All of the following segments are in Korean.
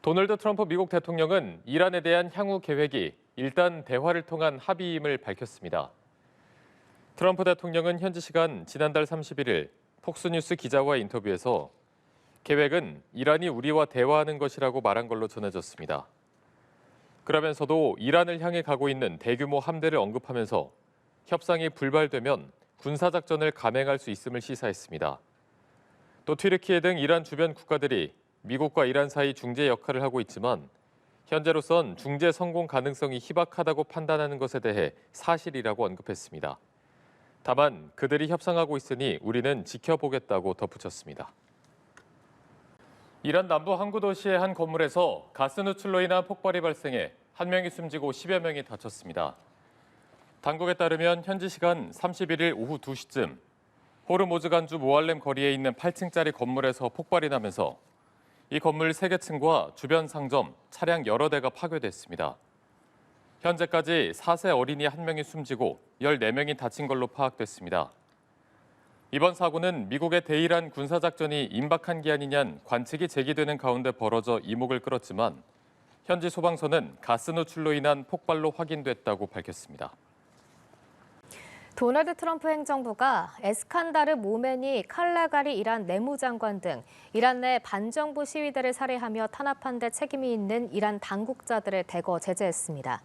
도널드 트럼프 미국 대통령은 이란에 대한 향후 계획이 일단 대화를 통한 합의임을 밝혔습니다. 트럼프 대통령은 현지 시간 지난달 31일 폭스뉴스 기자와 인터뷰에서 계획은 이란이 우리와 대화하는 것이라고 말한 걸로 전해졌습니다. 그러면서도 이란을 향해 가고 있는 대규모 함대를 언급하면서 협상이 불발되면 군사작전을 감행할 수 있음을 시사했습니다. 또 튀르키예 등 이란 주변 국가들이 미국과 이란 사이 중재 역할을 하고 있지만 현재로선 중재 성공 가능성이 희박하다고 판단하는 것에 대해 사실이라고 언급했습니다. 다만 그들이 협상하고 있으니 우리는 지켜보겠다고 덧붙였습니다. 이란 남부 항구 도시의 한 건물에서 가스 누출로 인한 폭발이 발생해 1명이 숨지고 10여 명이 다쳤습니다. 당국에 따르면 현지 시간 31일 오후 2시쯤 호르모즈간주 모알렘 거리에 있는 8층짜리 건물에서 폭발이 나면서 이 건물 3개 층과 주변 상점, 차량 여러 대가 파괴됐습니다. 현재까지 4세 어린이 1명이 숨지고 14명이 다친 걸로 파악됐습니다. 이번 사고는 미국의 대이란 군사작전이 임박한 게 아니냐는 관측이 제기되는 가운데 벌어져 이목을 끌었지만 현지 소방서는 가스 누출로 인한 폭발로 확인됐다고 밝혔습니다. 도널드 트럼프 행정부가 에스칸다르 모메니 칼라가리 이란 내무장관 등 이란 내 반정부 시위대를 살해하며 탄압한 데 책임이 있는 이란 당국자들을 대거 제재했습니다.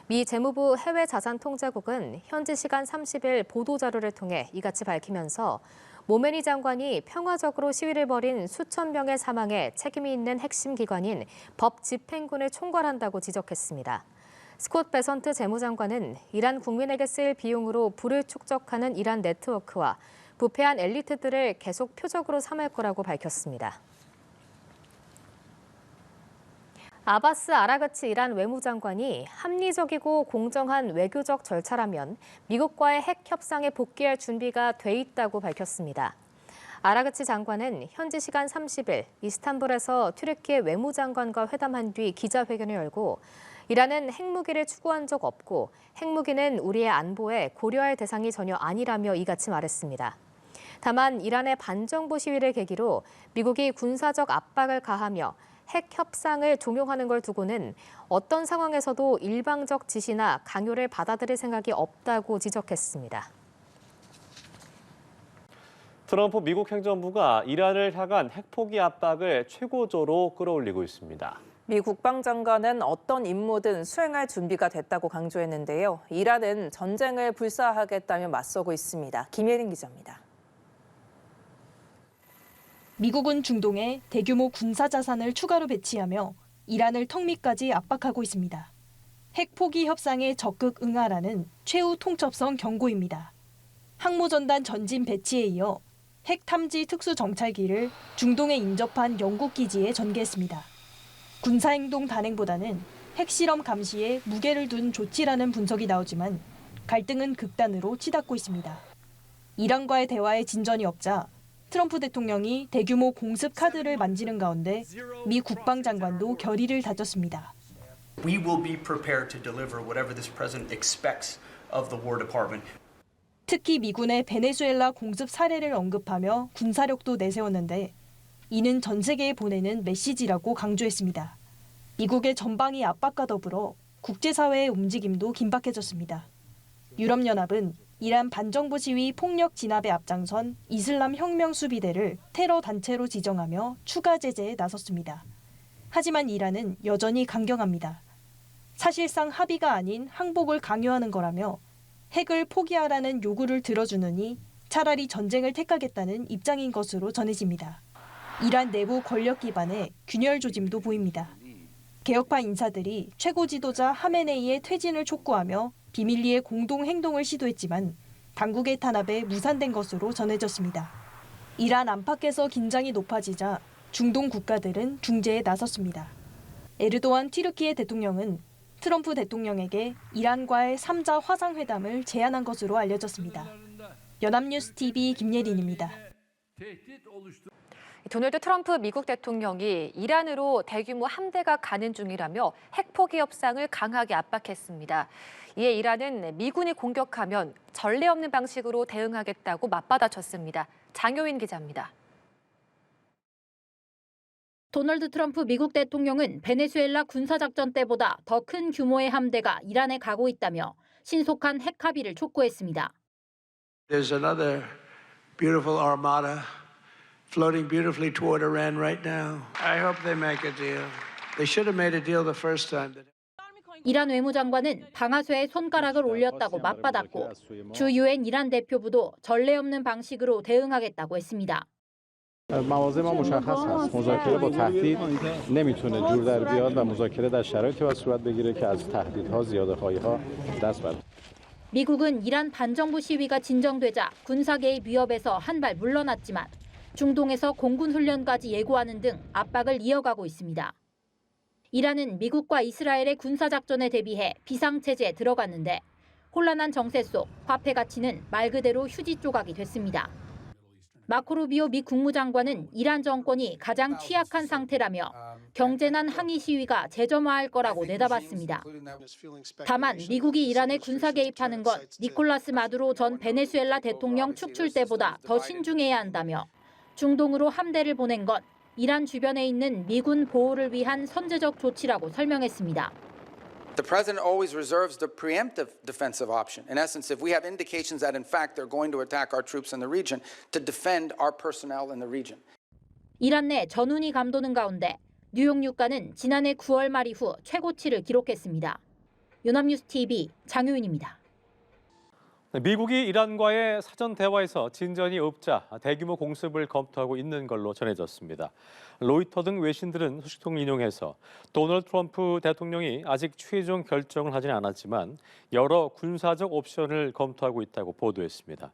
미 재무부 해외자산통제국은 현지 시간 30일 보도자료를 통해 이같이 밝히면서 모메니 장관이 평화적으로 시위를 벌인 수천 명의 사망에 책임이 있는 핵심 기관인 법집행군을 총괄한다고 지적했습니다. 스콧 베선트 재무장관은 이란 국민에게 쓰일 비용으로 부를 축적하는 이란 네트워크와 부패한 엘리트들을 계속 표적으로 삼을 거라고 밝혔습니다. 아바스 아라그치 이란 외무장관이 합리적이고 공정한 외교적 절차라면 미국과의 핵 협상에 복귀할 준비가 돼 있다고 밝혔습니다. 아라그치 장관은 현지 시간 30일 이스탄불에서 튀르키예 외무장관과 회담한 뒤 기자회견을 열고 이란은 핵무기를 추구한 적 없고 핵무기는 우리의 안보에 고려할 대상이 전혀 아니라며 이같이 말했습니다. 다만 이란의 반정부 시위를 계기로 미국이 군사적 압박을 가하며 핵 협상을 종용하는 걸 두고는 어떤 상황에서도 일방적 지시나 강요를 받아들일 생각이 없다고 지적했습니다. 트럼프 미국 행정부가 이란을 향한 핵포기 압박을 최고조로 끌어올리고 있습니다. 미 국방장관은 어떤 임무든 수행할 준비가 됐다고 강조했는데요. 이란은 전쟁을 불사하겠다며 맞서고 있습니다. 김예린 기자입니다. 미국은 중동에 대규모 군사 자산을 추가로 배치하며 이란을 턱 밑까지 압박하고 있습니다. 핵 포기 협상에 적극 응하라는 최후 통첩성 경고입니다. 항모전단 전진 배치에 이어 핵 탐지 특수 정찰기를 중동에 인접한 영국 기지에 전개했습니다. 군사행동 단행보다는 핵실험 감시에 무게를 둔 조치라는 분석이 나오지만 갈등은 극단으로 치닫고 있습니다. 이란과의 대화에 진전이 없자 트럼프 대통령이 대규모 공습 카드를 만지는 가운데 미 국방장관도 결의를 다졌습니다. We will be prepared to deliver whatever this president expects of the War Department. 특히 미군의 베네수엘라 공습 사례를 언급하며 군사력도 내세웠는데 이는 전 세계에 보내는 메시지라고 강조했습니다. 미국의 전방위 압박과 더불어 국제사회의 움직임도 긴박해졌습니다. 유럽연합은 이란 반정부 시위 폭력 진압에 앞장선 이슬람 혁명 수비대를 테러 단체로 지정하며 추가 제재에 나섰습니다. 하지만 이란은 여전히 강경합니다. 사실상 합의가 아닌 항복을 강요하는 거라며 핵을 포기하라는 요구를 들어주느니 차라리 전쟁을 택하겠다는 입장인 것으로 전해집니다. 이란 내부 권력 기반에 균열 조짐도 보입니다. 개혁파 인사들이 최고 지도자 하메네이의 퇴진을 촉구하며 비밀리에 공동 행동을 시도했지만 당국의 탄압에 무산된 것으로 전해졌습니다. 이란 안팎에서 긴장이 높아지자 중동 국가들은 중재에 나섰습니다. 에르도안 튀르키예 대통령은 트럼프 대통령에게 이란과의 3자 화상회담을 제안한 것으로 알려졌습니다. 연합뉴스 TV 김예린입니다. 도널드 트럼프 미국 대통령이 이란으로 대규모 함대가 가는 중이라며 핵포기 협상을 강하게 압박했습니다. 이에 이란은 미군이 공격하면 전례 없는 방식으로 대응하겠다고 맞받아쳤습니다. 장효인 기자입니다. 도널드 트럼프 미국 대통령은 베네수엘라 군사작전 때보다 더 큰 규모의 함대가 이란에 가고 있다며 신속한 핵 합의를 촉구했습니다. There's another beautiful armada floating beautifully toward Iran right now. I hope they make a deal. They should have made a deal the first time. 이란 외무장관은 방아쇠에 손가락을 올렸다고 맞받았고 주 유엔 이란 대표부도 전례 없는 방식으로 대응하겠다고 했습니다. مواضع ما مشخص هست. مذاکره با تهدید نمیتونه جور در بیاد و مذاکره در شرایطی باید صورت بگیره که از تهدیدها زیاده‌خواهی‌ها دست برداره. 미국은 이란 반정부 시위가 진정되자 군사 개입 위협에서 한 발 물러났지만 중동에서 공군 훈련까지 예고하는 등 압박을 이어가고 있습니다. 이란은 미국과 이스라엘의 군사작전에 대비해 비상체제에 들어갔는데 혼란한 정세 속 화폐 가치는 말 그대로 휴지 조각이 됐습니다. 마코 루비오 미 국무장관은 이란 정권이 가장 취약한 상태라며 경제난 항의 시위가 재점화할 거라고 내다봤습니다. 다만 미국이 이란에 군사 개입하는 건 니콜라스 마두로 전 베네수엘라 대통령 축출 때보다 더 신중해야 한다며 중동으로 함대를 보낸 건 이란 주변에 있는 미군 보호를 위한 선제적 조치라고 설명했습니다. The president always reserves the preemptive defensive option. In essence, if we have indications that in fact they're going to attack our troops in the region, to defend our personnel in the region. 이란 내 전운이 감도는 가운데 뉴욕 유가는 지난해 9월 말 이후 최고치를 기록했습니다. 연합뉴스 TV 장효윤입니다. 미국이 이란과의 사전 대화에서 진전이 없자 대규모 공습을 검토하고 있는 걸로 전해졌습니다. 로이터 등 외신들은 소식통을 인용해서 도널드 트럼프 대통령이 아직 최종 결정을 하진 않았지만 여러 군사적 옵션을 검토하고 있다고 보도했습니다.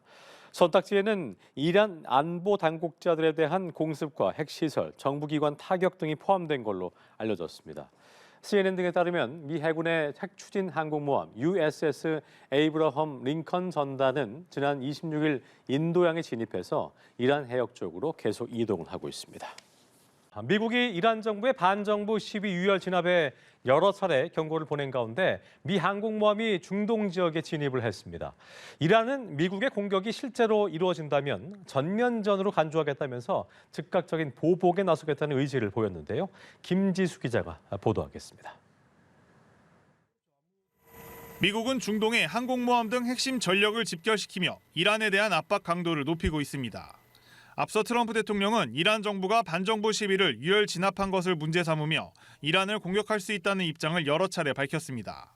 선택지에는 이란 안보 당국자들에 대한 공습과 핵시설, 정부기관 타격 등이 포함된 걸로 알려졌습니다. CNN 등에 따르면 미 해군의 핵추진 항공모함 USS 에이브러함 링컨 전단은 지난 26일 인도양에 진입해서 이란 해역 쪽으로 계속 이동을 하고 있습니다. 미국이 이란 정부의 반정부 시위 유혈 진압에 여러 차례 경고를 보낸 가운데 미 항공모함이 중동 지역에 진입을 했습니다. 이란은 미국의 공격이 실제로 이루어진다면 전면전으로 간주하겠다면서 즉각적인 보복에 나서겠다는 의지를 보였는데요. 김지수 기자가 보도하겠습니다. 미국은 중동의 항공모함 등 핵심 전력을 집결시키며 이란에 대한 압박 강도를 높이고 있습니다. 앞서 트럼프 대통령은 이란 정부가 반정부 시위를 유혈 진압한 것을 문제 삼으며 이란을 공격할 수 있다는 입장을 여러 차례 밝혔습니다.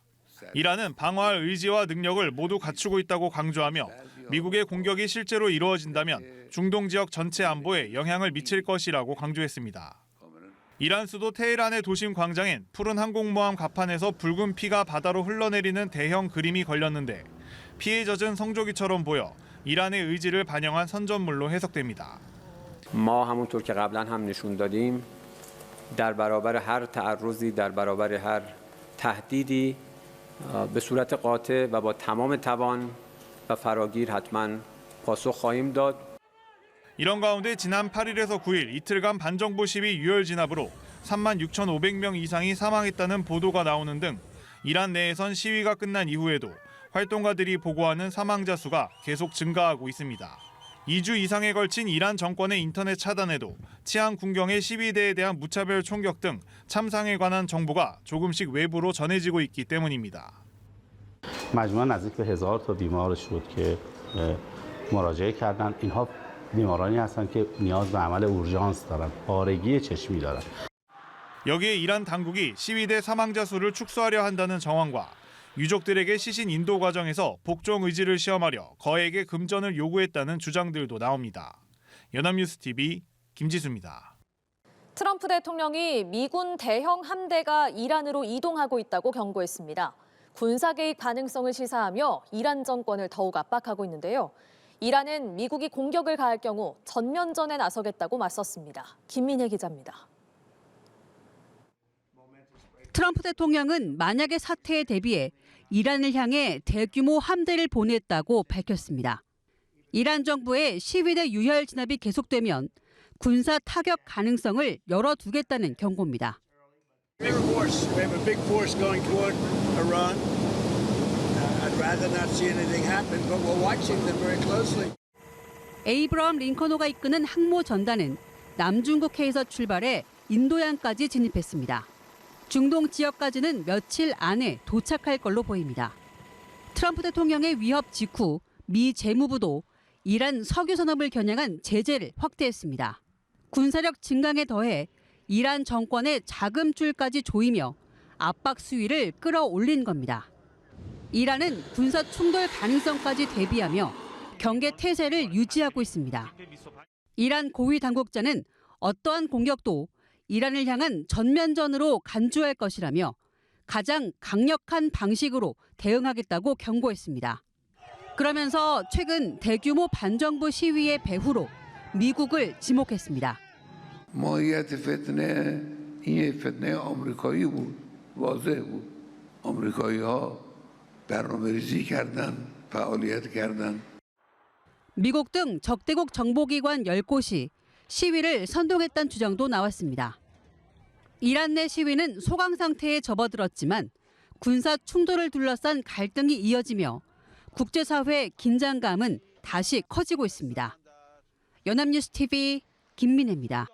이란은 방어할 의지와 능력을 모두 갖추고 있다고 강조하며 미국의 공격이 실제로 이루어진다면 중동 지역 전체 안보에 영향을 미칠 것이라고 강조했습니다. 이란 수도 테헤란의 도심 광장엔 푸른 항공모함 갑판에서 붉은 피가 바다로 흘러내리는 대형 그림이 걸렸는데 피에 젖은 성조기처럼 보여 이란의 의지를 반영한 선전물로 해석됩니다. ما همونطور که قبلا هم نشون دادیم در برابر هر تعرضی در برابر هر تهدیدی به صورت قاطع و با تمام توان و فراگیر حتما پاسخ خواهیم داد. 이런 가운데 지난 8일에서 9일 이틀간 반정부 시위 유혈 진압으로 36,500명 이상이 사망했다는 보도가 나오는 등 이란 내에선 시위가 끝난 이후에도 활동가들이 보고하는 사망자 수가 계속 증가하고 있습니다. 2주 이상에 걸친 이란 정권의 인터넷 차단에도 치안 군경의 시위대에 대한 무차별 총격 등 참상에 관한 정보가 조금씩 외부로 전해지고 있기 때문입니다. مجموعاً نزدیک به 1000 تا بیمار شد که مراجعه کردن. اینها بیمارانی هستند که نیاز به عمل اورژانس دارند. پارگی چشمی دارند. 여기에 이란 당국이 시위대 사망자 수를 축소하려 한다는 정황과 유족들에게 시신 인도 과정에서 복종 의지를 시험하려 거액의 금전을 요구했다는 주장들도 나옵니다. 연합뉴스 TV 김지수입니다. 트럼프 대통령이 미군 대형 함대가 이란으로 이동하고 있다고 경고했습니다. 군사 개입 가능성을 시사하며 이란 정권을 더욱 압박하고 있는데요. 이란은 미국이 공격을 가할 경우 전면전에 나서겠다고 맞섰습니다. 김민혜 기자입니다. 트럼프 대통령은 만약의 사태에 대비해 이란을 향해 대규모 함대를 보냈다고 밝혔습니다. 이란 정부의 시위대 유혈 진압이 계속되면 군사 타격 가능성을 열어두겠다는 경고입니다. 에이브러함 링컨호가 이끄는 항모 전단은 남중국해에서 출발해 인도양까지 진입했습니다. 중동 지역까지는 며칠 안에 도착할 걸로 보입니다. 트럼프 대통령의 위협 직후 미 재무부도 이란 석유 산업을 겨냥한 제재를 확대했습니다. 군사력 증강에 더해 이란 정권의 자금줄까지 조이며 압박 수위를 끌어올린 겁니다. 이란은 군사 충돌 가능성까지 대비하며 경계 태세를 유지하고 있습니다. 이란 고위 당국자는 어떠한 공격도 이란을 향한 전면전으로 간주할 것이라며 가장 강력한 방식으로 대응하겠다고 경고했습니다. 그러면서 최근 대규모 반정부 시위의 배후로 미국을 지목했습니다. ماهیت فتنه این فتنه آمریکایی بود واضح بود آمریکایی‌ها برنامه‌ریزی کردند فعالیت کردند 미국 등 적대국 정보기관 10곳이 시위를 선동했다는 주장도 나왔습니다. 이란 내 시위는 소강 상태에 접어들었지만 군사 충돌을 둘러싼 갈등이 이어지며 국제사회 긴장감은 다시 커지고 있습니다. 연합뉴스 TV 김민혜입니다.